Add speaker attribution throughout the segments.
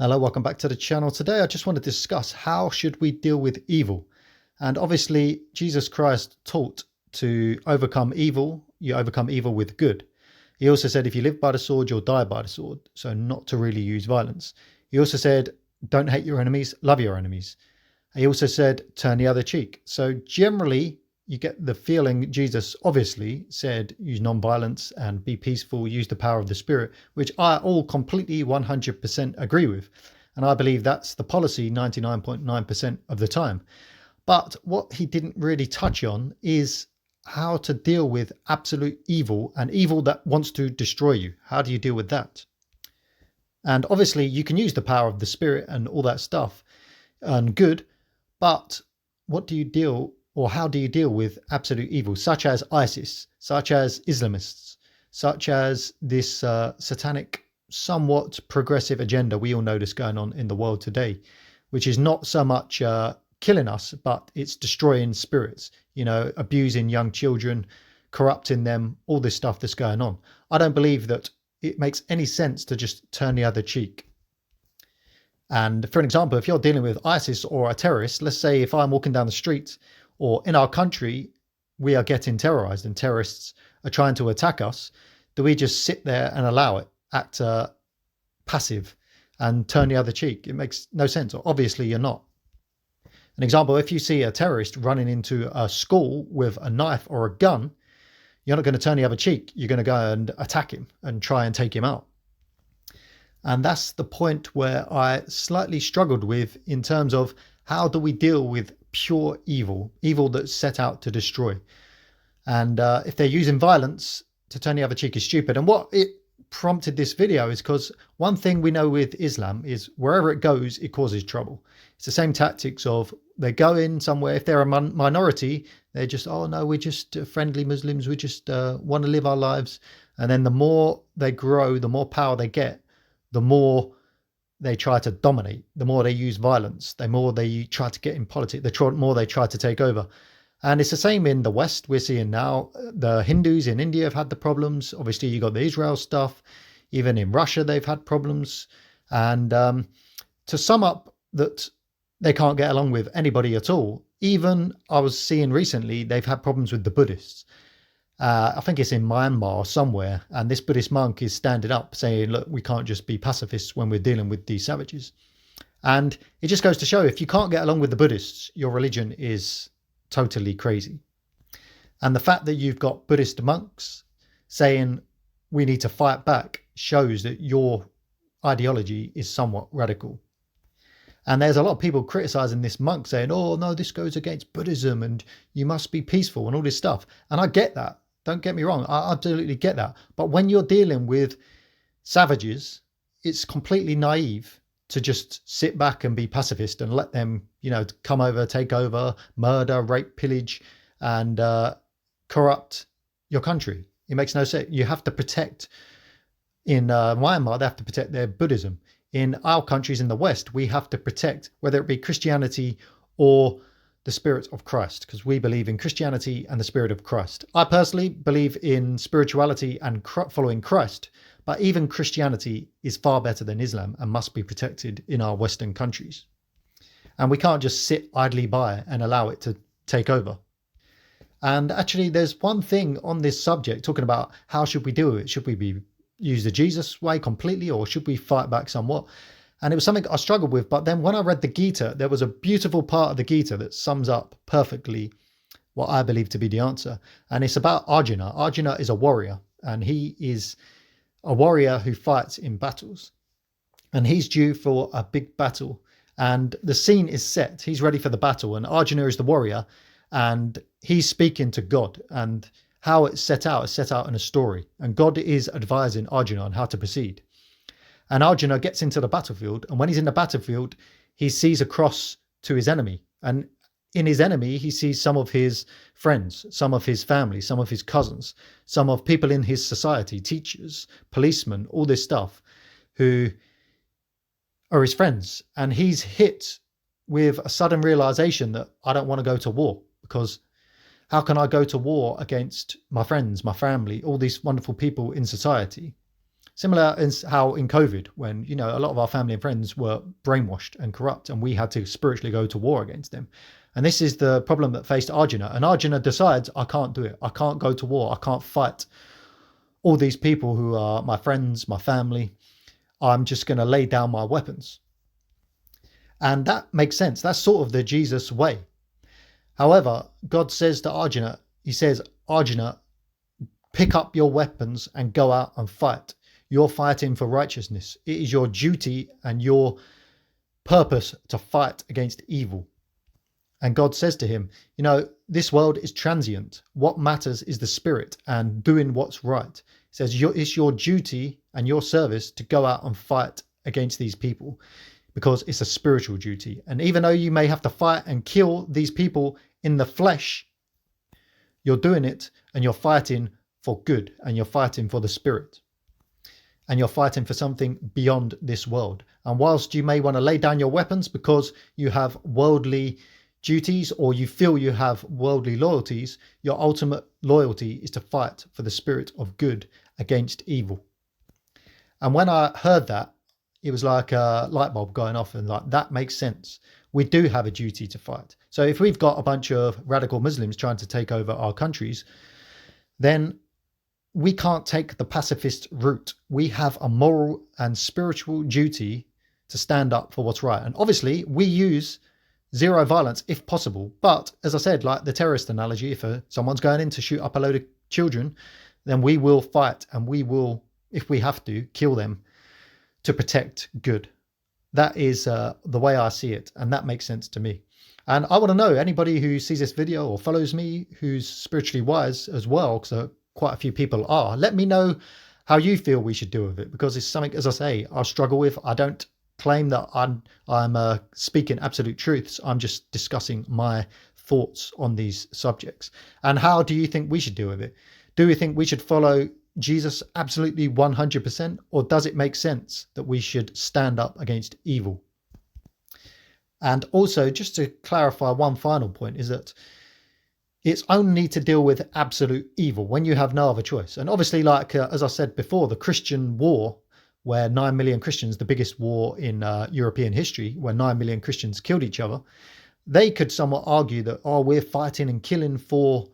Speaker 1: Hello, welcome back to the channel. Today I just want to discuss how should we deal with evil. And obviously Jesus Christ taught to overcome evil. You overcome evil with good. He also said if you live by the sword, you'll die by the sword. So not to really use violence. He also said don't hate your enemies, love your enemies. He also said turn the other cheek. So generally you get the feeling Jesus obviously said use non-violence and be peaceful, use the power of the Spirit, which I all completely 100% agree with. And I believe that's the policy 99.9% of the time. But what he didn't really touch on is how to deal with absolute evil and evil that wants to destroy you. How do you deal with that? And obviously you can use the power of the Spirit and all that stuff and good, but what do you deal or how do you deal with absolute evil, such as ISIS, such as Islamists, such as this satanic, somewhat progressive agenda we all know that's going on in the world today, which is not so much killing us, but it's destroying spirits, abusing young children, corrupting them, all this stuff that's going on. I don't believe that it makes any sense to just turn the other cheek. And for an example, if you're dealing with ISIS or a terrorist, let's say if I'm walking down the street or in our country, we are getting terrorized and terrorists are trying to attack us, do we just sit there and allow it, act passive and turn the other cheek? It makes no sense. Obviously, you're not. An example, if you see a terrorist running into a school with a knife or a gun, you're not going to turn the other cheek. You're going to go and attack him and try and take him out. And that's the point where I slightly struggled with in terms of how do we deal with pure evil that's set out to destroy. And if they're using violence, to turn the other cheek is stupid. And what it prompted this video is because one thing we know with Islam is wherever it goes, it causes trouble. It's the same tactics of they go in somewhere. If they're a minority, they're just, oh no, we're just friendly Muslims. We just want to live our lives. And then the more they grow, the more power they get, the more they try to dominate, the more they use violence, the more they try to get in politics, the more they try to take over. And it's the same in the West. We're seeing now the Hindus in India have had the problems. Obviously, you got the Israel stuff. Even in Russia, they've had problems. And to sum up that they can't get along with anybody at all. Even I was seeing recently, they've had problems with the Buddhists. I think it's in Myanmar or somewhere, and this Buddhist monk is standing up saying, look, we can't just be pacifists when we're dealing with these savages. And it just goes to show, if you can't get along with the Buddhists, your religion is totally crazy. And the fact that you've got Buddhist monks saying we need to fight back shows that your ideology is somewhat radical. And there's a lot of people criticizing this monk saying, oh no, this goes against Buddhism and you must be peaceful and all this stuff. And I get that. Don't get me wrong. I absolutely get that. But when you're dealing with savages, it's completely naive to just sit back and be pacifist and let them, come over, take over, murder, rape, pillage, and corrupt your country. It makes no sense. You have to protect, in Myanmar, they have to protect their Buddhism. In our countries in the West, we have to protect, whether it be Christianity or the spirit of Christ, because we believe in Christianity and the spirit of Christ. I personally believe in spirituality and following Christ, but even Christianity is far better than Islam and must be protected in our Western countries. And we can't just sit idly by and allow it to take over. And actually, there's one thing on this subject talking about how should we do it? Should we use the Jesus way completely, or should we fight back somewhat? And it was something I struggled with. But then when I read the Gita, there was a beautiful part of the Gita that sums up perfectly what I believe to be the answer. And it's about Arjuna. Arjuna is a warrior, and he is a warrior who fights in battles. And he's due for a big battle. And the scene is set. He's ready for the battle. And Arjuna is the warrior. And he's speaking to God. And how it's set out is set out in a story. And God is advising Arjuna on how to proceed. And Arjuna gets into the battlefield, and when he's in the battlefield, he sees a cross to his enemy. And in his enemy, he sees some of his friends, some of his family, some of his cousins, some of people in his society, teachers, policemen, all this stuff, who are his friends. And he's hit with a sudden realization that I don't want to go to war, because how can I go to war against my friends, my family, all these wonderful people in society? Similar in how in COVID, when, you know, a lot of our family and friends were brainwashed and corrupt, and we had to spiritually go to war against them. And this is the problem that faced Arjuna. And Arjuna decides, I can't do it. I can't go to war. I can't fight all these people who are my friends, my family. I'm just going to lay down my weapons. And that makes sense. That's sort of the Jesus way. However, God says to Arjuna, he says, Arjuna, pick up your weapons and go out and fight. You're fighting for righteousness. It is your duty and your purpose to fight against evil. And God says to him, you know, this world is transient. What matters is the spirit and doing what's right. He says, it's your duty and your service to go out and fight against these people, because it's a spiritual duty. And even though you may have to fight and kill these people in the flesh, you're doing it and you're fighting for good, and you're fighting for the spirit, and you're fighting for something beyond this world. And whilst you may want to lay down your weapons because you have worldly duties, or you feel you have worldly loyalties, your ultimate loyalty is to fight for the spirit of good against evil. And when I heard that, it was like a light bulb going off, and like, that makes sense. We do have a duty to fight. So if we've got a bunch of radical Muslims trying to take over our countries, then we can't take the pacifist route. We have a moral and spiritual duty to stand up for what's right. And obviously we use zero violence if possible. But as I said, like the terrorist analogy, if someone's going in to shoot up a load of children, then we will fight, and we will, if we have to, kill them to protect good. That is the way I see it, and that makes sense to me. And I want to know, anybody who sees this video or follows me who's spiritually wise as well, because quite a few people are, let me know how you feel we should deal with it, because it's something, as I say, I struggle with. I don't claim that I'm speaking absolute truths. I'm just discussing my thoughts on these subjects. And how do you think we should deal with it? Do we think we should follow Jesus absolutely 100%, or does it make sense that we should stand up against evil? And also, just to clarify, one final point is that it's only to deal with absolute evil when you have no other choice. And obviously, like as I said before, the Christian war, where 9 million Christians, the biggest war in European history, where 9 million Christians killed each other, they could somewhat argue that, oh, we're fighting and killing for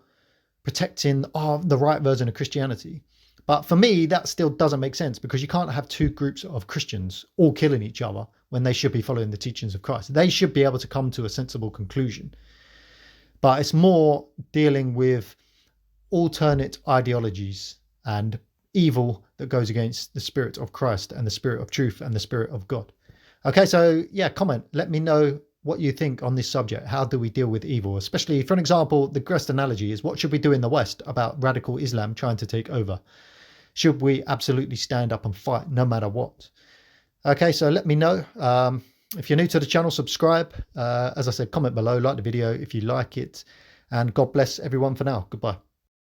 Speaker 1: protecting the right version of Christianity. But for me, that still doesn't make sense, because you can't have two groups of Christians all killing each other when they should be following the teachings of Christ. They should be able to come to a sensible conclusion. But it's more dealing with alternate ideologies and evil that goes against the spirit of Christ and the spirit of truth and the spirit of God. Okay, so yeah, comment. Let me know what you think on this subject. How do we deal with evil? Especially, for an example, the best analogy is, what should we do in the West about radical Islam trying to take over? Should we absolutely stand up and fight no matter what? Okay, so let me know. If you're new to the channel, subscribe. As I said, comment below, like the video if you like it. And God bless everyone for now. Goodbye.